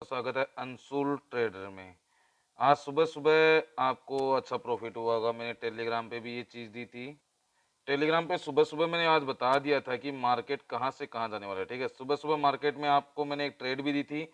स्वागत है अंशुल ट्रेडर में। आज सुबह सुबह आपको अच्छा प्रॉफिट हुआ होगा। मैंने टेलीग्राम पे भी ये चीज़ दी थी। टेलीग्राम पे सुबह सुबह मैंने आज बता दिया था कि मार्केट कहाँ से कहाँ जाने वाला है। ठीक है, सुबह सुबह मार्केट में आपको मैंने एक ट्रेड भी दी थी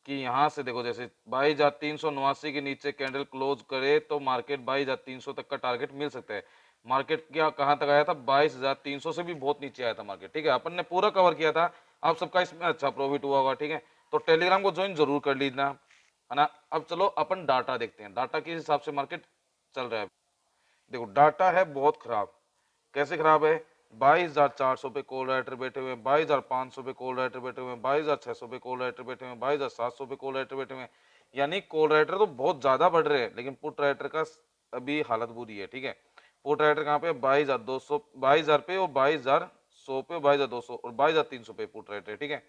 कि यहाँ से देखो, जैसे 22,389 के नीचे कैंडल क्लोज करे तो मार्केट 22,300 तक का टारगेट मिल सकता है। मार्केट क्या कहाँ तक आया था? 22,300 से भी बहुत नीचे आया था मार्केट। ठीक है, अपन ने पूरा कवर किया था। आप सबका इसमें अच्छा प्रॉफिट हुआ होगा। ठीक है, तो टेलीग्राम को ज्वाइन जरूर कर लीजिए, है ना। अब चलो अपन डाटा देखते हैं, डाटा किस हिसाब से मार्केट चल रहा है। देखो डाटा है बहुत खराब। कैसे खराब है? 22,400 पे कॉल राइटर बैठे हुए हैं, 22,500 पे कॉल राइटर बैठे हुए हैं, 22,600 पे कॉल राइटर बैठे हुए हैं, 22,700 पे कॉल राइटर बैठे हुए हैं। यानी कॉल राइटर तो बहुत ज्यादा बढ़ रहे हैं, लेकिन पुट राइटर का अभी हालत बुरी है। ठीक है, पुट राइटर कहाँ पे? 22,200, 22,000 पे और 22,100 पे, 22,200 और 22,300 पे पुट राइटर है। ठीक है,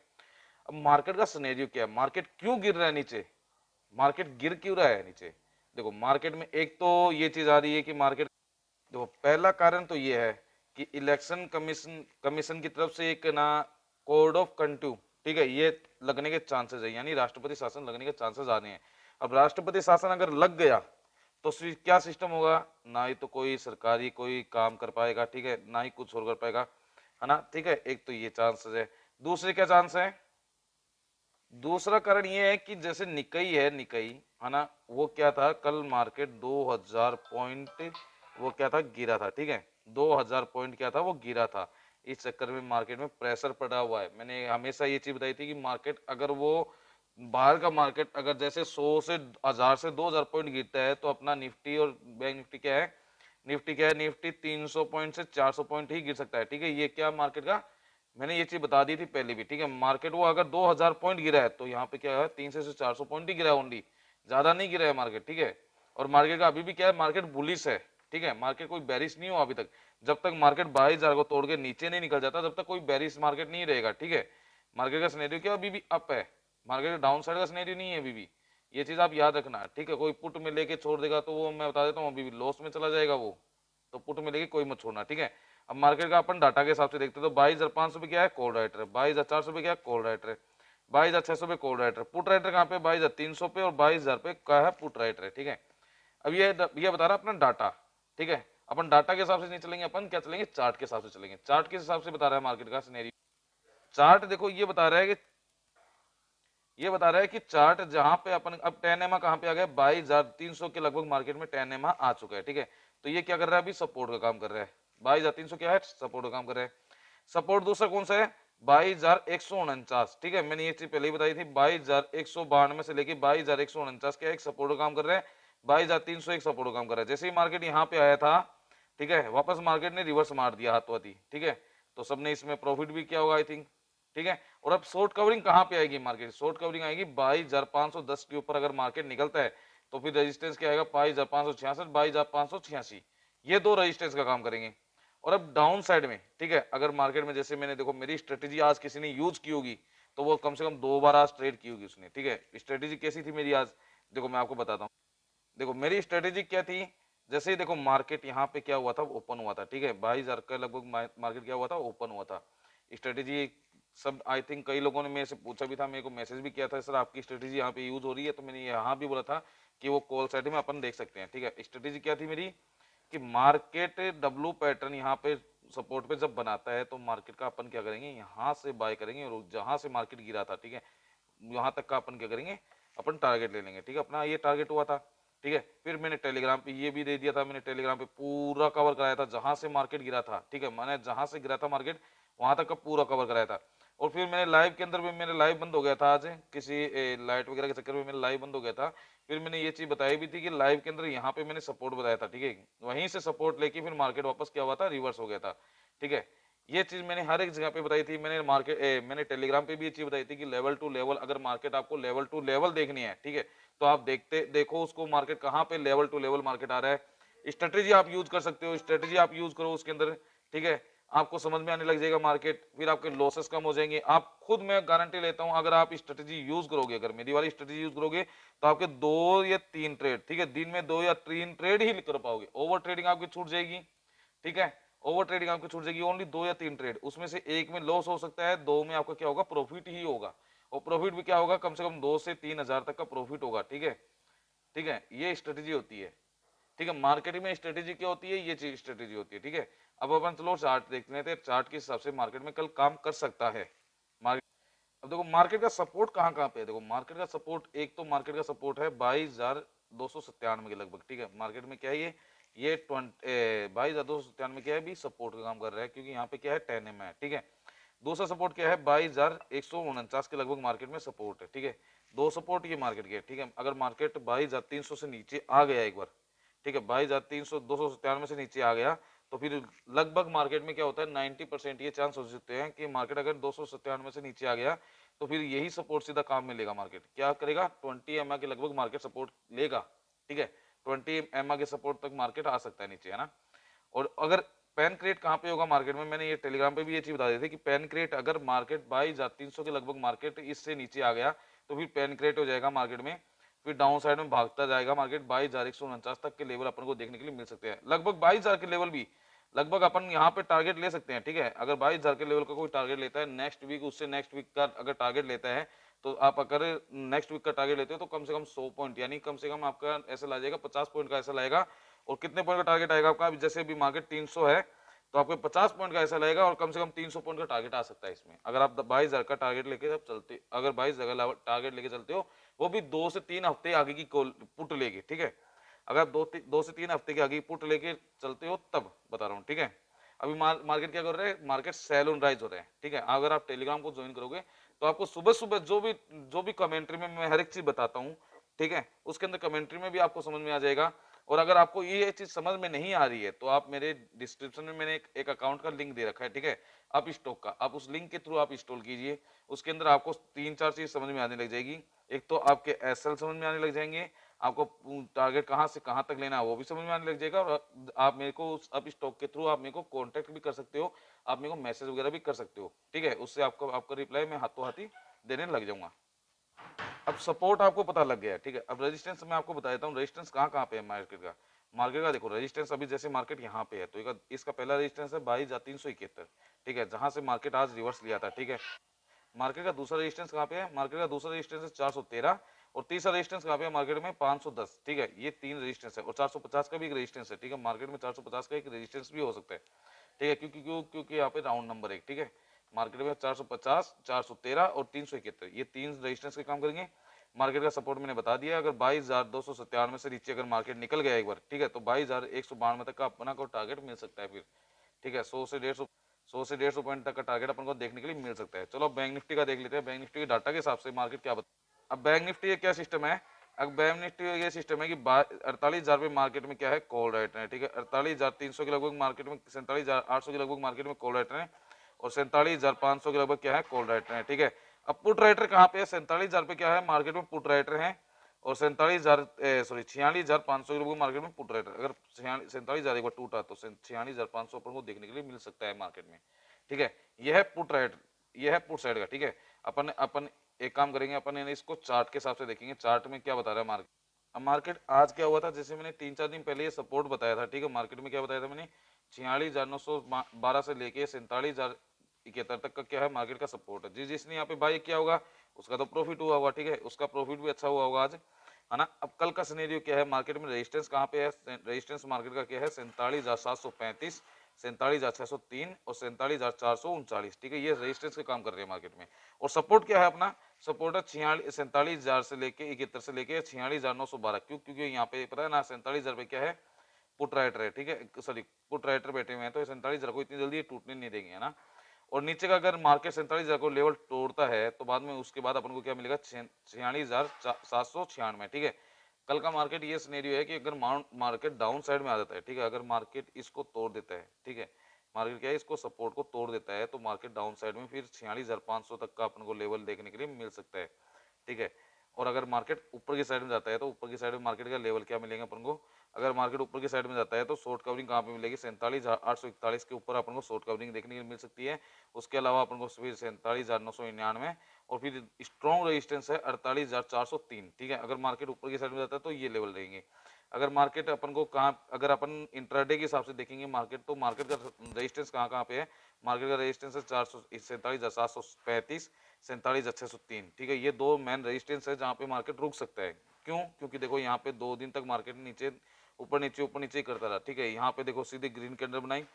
अब मार्केट का सिनेरियो क्या है? मार्केट क्यों गिर रहा है नीचे? मार्केट गिर क्यों रहा है नीचे? देखो मार्केट में एक तो ये चीज आ रही है कि मार्केट, देखो पहला कारण तो ये है कि इलेक्शन कमीशन कमीशन की तरफ से एक ना कोड ऑफ कंट्यू, ठीक है, ये लगने के चांसेस है, यानी राष्ट्रपति शासन लगने के चांसेस आ रहे हैं। अब राष्ट्रपति शासन अगर लग गया तो क्या सिस्टम होगा? ना ही तो कोई सरकारी कोई काम कर पाएगा, ठीक है, ना ही कुछ और कर पाएगा, है ना। ठीक है, एक तो ये चांसेस है। दूसरे क्या चांस है? दूसरा कारण ये है कि जैसे निकई है, निकई, है ना, वो क्या था, कल मार्केट 2000 पॉइंट वो क्या था, गिरा था। ठीक है, 2000 पॉइंट क्या था, वो गिरा था। इस चक्कर में मार्केट में प्रेशर पड़ा हुआ है। मैंने हमेशा ये चीज बताई थी कि मार्केट अगर वो बाहर का मार्केट अगर जैसे 100 से 1000 से 2000 पॉइंट गिरता है तो अपना निफ्टी और बैंक निफ्टी क्या है, निफ्टी क्या है, निफ्टी 300 पॉइंट से 400 पॉइंट ही गिर सकता है। ठीक है, ये क्या मार्केट का, मैंने ये चीज बता दी थी पहले भी। ठीक है, मार्केट वो अगर 2000 पॉइंट गिरा है तो यहाँ पे क्या है, 300 से 400 पॉइंट ही गिरा है ओनली, ज्यादा नहीं गिरा है मार्केट। ठीक है, और मार्केट का अभी भी क्या है, मार्केट बुलिश है। ठीक है, मार्केट कोई बैरिश नहीं हुआ अभी तक। जब तक मार्केट 22,000 को तोड़ के नीचे नहीं निकल जाता तब तक कोई बैरिश मार्केट नहीं रहेगा। ठीक है, मार्केट का सिनेरियो क्या अभी भी अप है, मार्केट का डाउन साइड का सिनेरियो नहीं है अभी भी। ये चीज आप याद रखना। ठीक है, कोई पुट में लेके छोड़ देगा तो वो मैं बता देता हूँ अभी भी लॉस में चला जाएगा वो, तो पुट में लेके कोई मत छोड़ना। ठीक है, अब मार्केट का अपन डाटा के हिसाब से देखते हैं तो 22,500 पे क्या है, कॉल राइटर है, 22,400 पे क्या है, कॉल राइटर है, 22,600 पे कॉल राइटर, पुट राइटर कहाँ पे, 22,300 पे और 22,000 पे क्या है, पुट राइटर है। ठीक है, अब ये बता रहा अपना डाटा। ठीक है, अपन डाटा के हिसाब से नहीं चलेंगे, अपन क्या चलेंगे, चार्ट के हिसाब से चलेंगे। चार्ट के हिसाब से बता रहा है मार्केट का सिनेरियो। चार्ट देखो ये बता रहा है कि चार्ट जहां पे अपन अब 10 MA कहां पे आ गया, 22,300 के लगभग मार्केट में 10 MA आ चुका है। ठीक है, तो ये क्या कर रहा है, अभी सपोर्ट का काम कर रहा है। 22,300 क्या है, सपोर्ट का काम कर रहा है। सपोर्ट दूसरा कौन सा है, 22,149। ठीक है, मैंने ये चीज पहले ही बताई थी, 22,192 से लेके 22,149 क्या एक सपोर्ट का काम कर रहा है, 22,300 एक सपोर्ट का काम कर रहा है। जैसे ही मार्केट यहाँ पे आया था, ठीक है, वापस मार्केट ने रिवर्स मार दिया हाथों हाथी। ठीक है, तो सबने इसमें प्रॉफिट भी किया होगा आई थिंक। ठीक है, और अब शॉर्ट कवरिंग कहां पे आएगी, मार्केट शॉर्ट कवरिंग आएगी 22,510 के ऊपर। अगर मार्केट निकलता है तो फिर रेजिस्टेंस क्या आएगा, 22,566, 22,586, ये दो रेजिस्टेंस का काम करेंगे। और अब डाउन साइड में, ठीक है, अगर मार्केट में जैसे मैंने देखो मेरी स्ट्रेटेजी आज किसी ने यूज की होगी तो वो कम से कम 2 बार आज ट्रेड की होगी उसने। ठीक है, स्ट्रेटेजी कैसी थी मेरी आज, देखो मैं आपको बताता हूँ। देखो मेरी स्ट्रेटेजी क्या थी, जैसे ही देखो मार्केट यहाँ पे क्या हुआ था, ओपन हुआ था। ठीक है, 22,000 का लगभग मार्केट क्या हुआ था, ओपन हुआ था। स्ट्रेटेजी सब आई थिंक कई लोगों ने मेरे से पूछा भी था, मेरे को मैसेज भी किया था, सर आपकी स्ट्रेटेजी यहाँ पे यूज हो रही है, तो मैंने यहाँ भी बोला था कि वो कॉल साइड में अपन देख सकते हैं। ठीक है, स्ट्रेटेजी क्या थी मेरी कि मार्केट डब्लू पैटर्न यहाँ पे सपोर्ट पे जब बनाता है तो मार्केट का अपन क्या करेंगे, यहाँ से बाय करेंगे और जहां से मार्केट गिरा था, ठीक है, यहाँ तक का अपन क्या करेंगे, अपन टारगेट ले लेंगे। ठीक है, अपना ये टारगेट हुआ था। ठीक है, फिर मैंने टेलीग्राम पे ये भी दे दिया था, मैंने टेलीग्राम पे पूरा कवर कराया था जहां से मार्केट गिरा था। ठीक है, मैंने जहां से गिरा था मार्केट वहां तक का पूरा कवर कराया था। और फिर मैंने लाइव के अंदर भी, मेरा लाइव बंद हो गया था आज किसी लाइट वगैरह के चक्कर में, मेरा लाइव बंद हो गया था। फिर मैंने ये चीज बताई भी थी कि लाइव के अंदर यहाँ पे मैंने सपोर्ट बताया था। ठीक है, वहीं से सपोर्ट लेके फिर मार्केट वापस क्या हुआ था, रिवर्स हो गया था। ठीक है, ये चीज मैंने हर एक जगह पे बताई थी। मैंने टेलीग्राम पे भी ये चीज बताई थी कि लेवल टू लेवल, अगर मार्केट आपको लेवल टू लेवल देखनी है, ठीक है, तो आप देखो उसको मार्केट कहाँ पे लेवल टू लेवल मार्केट आ रहा है। स्ट्रेटेजी आप यूज कर सकते हो, स्ट्रेटेजी आप यूज करो उसके अंदर। ठीक है, आपको समझ में आने लग जाएगा मार्केट, फिर आपके लॉसेस कम हो जाएंगे। आप खुद, मैं गारंटी लेता हूं, अगर आप स्ट्रेटेजी यूज करोगे, अगर मेरी वाली स्ट्रेटेजी यूज करोगे तो आपके 2 या 3 ट्रेड, ठीक है, दिन में 2 या 3 ट्रेड ही कर पाओगे। ओवर ट्रेडिंग आपकी छूट जाएगी। ठीक है, ओवर ट्रेडिंग आपकी छूट जाएगी, ओनली 2 या 3 ट्रेड, उसमें से एक में लॉस हो सकता है, दो में आपका क्या होगा, प्रॉफिट ही होगा। और प्रॉफिट भी क्या होगा, कम से कम 2 से 3 हजार तक का प्रॉफिट होगा। ठीक है, ठीक है, ये स्ट्रेटेजी होती है। ठीक है, मार्केटिंग में स्ट्रेटेजी क्या होती है, ये चीज स्ट्रेटेजी होती है। ठीक है, अब अपन चलो चार्ट देख लेते हैं, चार्ट के हिसाब से मार्केट में कल काम कर सकता है मार्केट। अब देखो मार्केट का सपोर्ट कहाँ कहाँ पे है, देखो मार्केट का सपोर्ट, एक तो मार्केट का सपोर्ट है 22,297 के लगभग। ठीक है, मार्केट में क्या है ये 22,297 क्या है भी सपोर्ट का काम कर रहा है, क्योंकि यहाँ पे क्या है 10 है। ठीक है, दूसरा सपोर्ट क्या है 22,149 के लगभग मार्केट में सपोर्ट है। ठीक है, दो सपोर्ट ये मार्केट के। ठीक है, अगर मार्केट 22,300 से नीचे आ गया एक बार, ठीक है 22,300 297 से नीचे आ गया, तो फिर लगभग मार्केट में क्या होता है 90% ये चांस हो सकते हैं कि मार्केट अगर 297 से नीचे आ गया तो फिर यही सपोर्ट सीधा काम में लेगा। मार्केट क्या करेगा 20 एमए के लगभग मार्केट सपोर्ट लेगा। ठीक है, 20 एमए के सपोर्ट तक मार्केट आ सकता है नीचे, है ना। और अगर पेन क्रेट कहाँ पे होगा मार्केट में, मैंने ये टेलीग्राम पे भी ये चीज बता दी थी कि पेन क्रेट अगर मार्केट 22,300 के लगभग मार्केट इससे नीचे आ गया तो फिर पेन क्रेट हो जाएगा मार्केट में, फिर डाउन साइड में भागता जाएगा मार्केट 22,149 तक के लेवल अपन को देखने के लिए मिल सकते हैं। लगभग 22,000 के लेवल भी लगभग अपन यहाँ पे टारगेट ले सकते हैं। ठीक है, अगर 22,000 के लेवल का कोई टारगेट लेता है नेक्स्ट वीक, उससे नेक्स्ट वीक का अगर टारगेट लेता है, तो आप अगर नेक्स्ट वीक का टारगेट लेते हो तो कम से कम 100 पॉइंट, यानी कम से कम आपका ऐसा ला जाएगा 50 पॉइंट का ऐसा लाएगा। और कितने पॉइंट का टारगेट आएगा आपका, जैसे अभी मार्केट 300 है तो आपको 50 पॉइंट का ऐसा लगेगा और कम से कम 300 पॉइंट का टारगेट आ सकता है इसमें, अगर आप 22,000 का टारगेट लेके जब चलते, अगर 22,000 का टारगेट लेके चलते हो, वो भी 2 से 3 हफ्ते आगे की पुट लेके। ठीक है, अगर आप 2 से 3 हफ्ते की आगे की पुट लेके चलते हो तब बता रहा हूँ। ठीक है, अभी मार्केट क्या कर रहे हैं, मार्केट सेल ऑन राइज हो रहे हैं। ठीक है, अगर आप टेलीग्राम को ज्वाइन करोगे तो आपको सुबह सुबह जो भी कमेंट्री में मैं हर एक चीज बताता हूँ, ठीक है, उसके अंदर कमेंट्री में भी आपको समझ में आ जाएगा। और अगर आपको ये चीज समझ में नहीं आ रही है तो आप मेरे डिस्क्रिप्शन में मैंने एक अकाउंट का लिंक दे रखा है। ठीक है, आप स्टॉक का आप उस लिंक के थ्रू आप इंस्टॉल कीजिए, उसके अंदर आपको 3-4 चीज समझ में आने लग जाएगी। एक तो आपके एसएल समझ में आने लग जाएंगे, आपको टारगेट कहाँ से कहाँ तक लेना है वो भी समझ में आने लग जाएगा, और आप मेरे को आप स्टॉक के थ्रू आप मेरे को कांटेक्ट भी कर सकते हो, आप मेरे को मैसेज वगैरह भी कर सकते हो। ठीक है, उससे आपको आपका रिप्लाई मैं हाथों हाथ ही देने लग जाऊंगा। अब सपोर्ट आपको पता लग गया है। ठीक है, अब रेजिस्टेंस मैं आपको बता देता हूँ रेजिस्टेंस कहाँ कहाँ पे है मार्केट का देखो रेजिस्टेंस अभी जैसे मार्केट यहाँ पे है तो इसका पहला रेजिस्टेंस है 22,371। ठीक है, जहां से मार्केट आज रिवर्स लिया था। ठीक है, मार्केट का दूसरा रेजिस्टेंस कहाँ पे है, मार्केट का दूसरा रेजिस्टेंस है 413, और तीसरा रेजिस्टेंस कहाँ पे है मार्केट में 510। ठीक है, ये 3 रेजिस्टेंस है, और 450 का भी एक रेजिस्टेंस है। ठीक है, मार्केट में 450 का एक रेजिस्टेंस भी हो सकता है। ठीक है, क्योंकि यहाँ पे राउंड नंबर एक। ठीक है, मार्केट में 450, 413 और 371 ये 3 रेजिस्टेंस के काम करेंगे। मार्केट का सपोर्ट मैंने बता दिया, अगर 22,297 से नीचे अगर मार्केट निकल गया एक बार, ठीक है, तो 22,192 तक का अपना को टारगेट मिल सकता है फिर। ठीक है, 100 से 150 पॉइंट तक का टारगेट अपन को देखने के लिए मिल सकता है। चलो अब बैंक निफ्टी का देख लेते हैं, बैंक निफ्टी के डाटा के हिसाब से मार्केट क्या बता। अब बैंक निफ्टी क्या सिस्टम है, अब बैंक निफ्टी ये सिस्टम है कि 48,000 पे मार्केट में क्या है कॉल राइट है। ठीक है, 48,300 के लगभग मार्केट में, 47,800 के लगभग मार्केट में कॉल राइट है, और 47,500 के लगभग क्या है कॉल राइटर है। ठीक है, अब पुट राइटर कहाँ पे है, 47,000 पे क्या है मार्केट में पुट राइटर है, और 46,500 के लगभग मार्केट में पुट राइटर। अगर 47,000 एक बार टूटा तो 46,500 अपन को देखने के लिए मिल सकता है मार्केट में। ठीक है, यह है पुट राइटर, यह है पुट साइड का। ठीक है, अपन अपन एक काम करेंगे, अपन इसको चार्ट के हिसाब से देखेंगे, चार्ट में क्या बता रहा है मार्केट। अब मार्केट आज क्या हुआ था, जैसे मैंने 3-4 दिन पहले ये सपोर्ट बताया था। ठीक है, मार्केट में क्या बताया था मैंने, 46,912 से लेके 47,071 तक का क्या है मार्केट का सपोर्ट है। जिसने यहाँ पे बाई किया होगा उसका तो प्रॉफिट हुआ होगा। ठीक है, उसका प्रॉफिट भी अच्छा हुआ होगा आज, है ना। अब कल का सिनेरियो क्या है, मार्केट में रेजिस्टेंस कहाँ पे है, रेजिस्टेंस मार्केट का क्या है 47,735, 47,603 और 47,439। ठीक है, ये रेजिस्टेंस के काम कर रहे हैं मार्केट में। और सपोर्ट क्या है अपना, सपोर्ट है 47,000 से लेके 71 से लेके 46,912। क्योंकि यहाँ पे पता है ना 47,000 पे क्या है पुट राइटर है। ठीक है, सॉरी पुट राइटर बैठे हुए हैं, तो 47,000 को इतनी जल्दी टूटने नहीं देंगे, है ना। और नीचे का अगर मार्केट 47,000 को लेवल तोड़ता है तो बाद में उसके बाद अपन को क्या मिलेगा 46,796। ठीक है, कल का मार्केट ये सिनेरियो है कि अगर मार्केट डाउन साइड में आ जाता है, ठीक है, अगर मार्केट इसको तोड़ देता है, ठीक है, मार्केट क्या है इसको सपोर्ट को तोड़ देता है, तो मार्केट डाउन साइड में फिर 46,500 तक का अपन को लेवल देखने के लिए मिल सकता है। ठीक है, और अगर मार्केट ऊपर की साइड में जाता है तो ऊपर की साइड में मार्केट का लेवल क्या मिलेगा अपन को, अगर मार्केट ऊपर की साइड में जाता है तो शॉर्ट कवरिंग कहाँ पे मिलेगी 47,841 के ऊपर अपन को शॉर्ट कवरिंग देखने को मिल सकती है। उसके अलावा अपन को फिर 47,999 और फिर स्ट्रॉन्ग रेजिस्टेंस है 48,403। ठीक है, अगर मार्केट ऊपर की साइड में जाता है तो ये लेवल रहेंगे। अगर मार्केट अपन को कहाँ, अगर अपन इंट्राडे के हिसाब से देखेंगे मार्केट, तो मार्केट का रेजिस्टेंस कहाँ कहाँ पे है, मार्केट का रेजिस्टेंस है 447,735, 47,603। ठीक है, ये दो मेन रेजिस्टेंस है जहाँ पे मार्केट रुक सकता है। क्यों? क्योंकि देखो यहाँ पे 2 दिन तक मार्केट नीचे ऊपर नीचे ही करता रहा। ठीक है, यहाँ पे देखो सीधे ग्रीन कैंडल बनाई,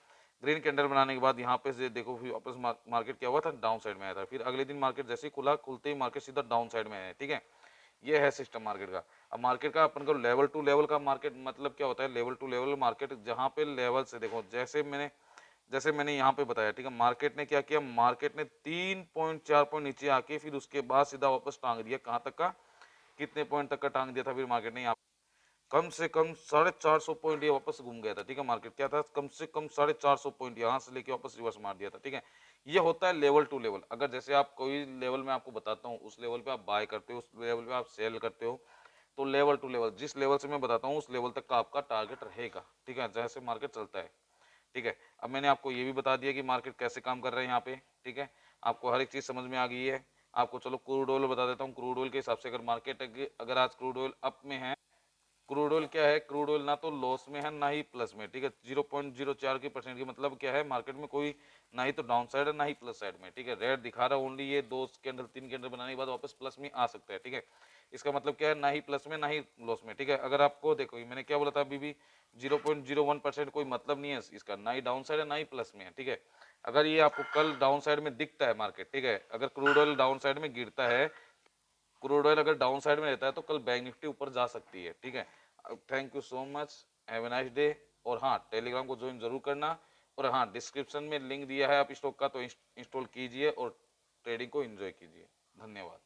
ग्रीन कैंडल बनाने के बाद यहाँ पे से देखो फिर वापस मार्केट क्या हुआ था, डाउन साइड में आया था। फिर अगले दिन मार्केट जैसे ही खुलते ही मार्केट सीधा डाउन साइड में आया। ठीक है, ये है सिस्टम मार्केट का। अब मार्केट का अपन को लेवल टू लेवल का मार्केट मतलब क्या होता है, लेवल टू लेवल मार्केट जहाँ पे लेवल से देखो, जैसे मैंने यहाँ पे बताया। ठीक है, मार्केट ने क्या किया, मार्केट ने 3.4 पॉइंट नीचे आके फिर उसके बाद सीधा वापस टांग दिया। कहाँ तक का, कितने पॉइंट तक का टांग दिया था फिर मार्केट ने, यहाँ कम से कम 450 पॉइंट ये वापस घूम गया था। ठीक है, मार्केट क्या था, कम से कम 450 पॉइंट यहाँ से लेके वापस रिवर्स मार दिया था। ठीक है, ये होता है लेवल टू लेवल। अगर जैसे आप कोई लेवल में आपको बताता हूँ, उस लेवल पे आप बाय करते हो, उस लेवल पे आप सेल करते हो, तो लेवल टू लेवल, जिस लेवल से मैं बताता हूँ उस लेवल तक का आपका टारगेट रहेगा। ठीक है, जैसे मार्केट चलता है। ठीक है, अब मैंने आपको ये भी बता दिया कि मार्केट कैसे काम कर रहे हैं यहाँ पे। ठीक है, आपको हर एक चीज समझ में आ गई है। आपको चलो क्रूड ऑयल बता देता हूँ। क्रूड ऑयल के हिसाब से अगर मार्केट अगर आज क्रूड ऑयल अप में है, क्रूड ऑयल क्या है, क्रूड ऑयल ना तो लॉस में है ना ही प्लस में। ठीक है, 0.04 की परसेंट की मतलब क्या है, मार्केट में कोई ना ही तो डाउन साइड है ना ही प्लस साइड में। ठीक है, रेड दिखा रहा है ओनली, ये 2 कैंडल 3 कैंडल बनाने के बाद वापस प्लस में आ सकता है। ठीक है, इसका मतलब क्या है, ना ही प्लस में ना ही लॉस में। ठीक है, अगर आपको देखो मैंने क्या बोला था अभी भी, 0.01% कोई मतलब नहीं है इसका, ना ही डाउन साइड है ना ही प्लस में है। ठीक है, अगर ये आपको कल डाउन साइड में दिखता है मार्केट, ठीक है, अगर क्रूड ऑयल डाउन साइड में गिरता है, क्रूड ऑयल अगर डाउन साइड में रहता है, तो कल बैंक निफ्टी ऊपर जा सकती है। ठीक है, thank you so much, have a nice day. और हाँ, टेलीग्राम को ज्वाइन जरूर करना। और हाँ, डिस्क्रिप्शन में लिंक दिया है आप स्टॉक का, तो इंस्टॉल कीजिए और ट्रेडिंग को एंजॉय कीजिए। धन्यवाद।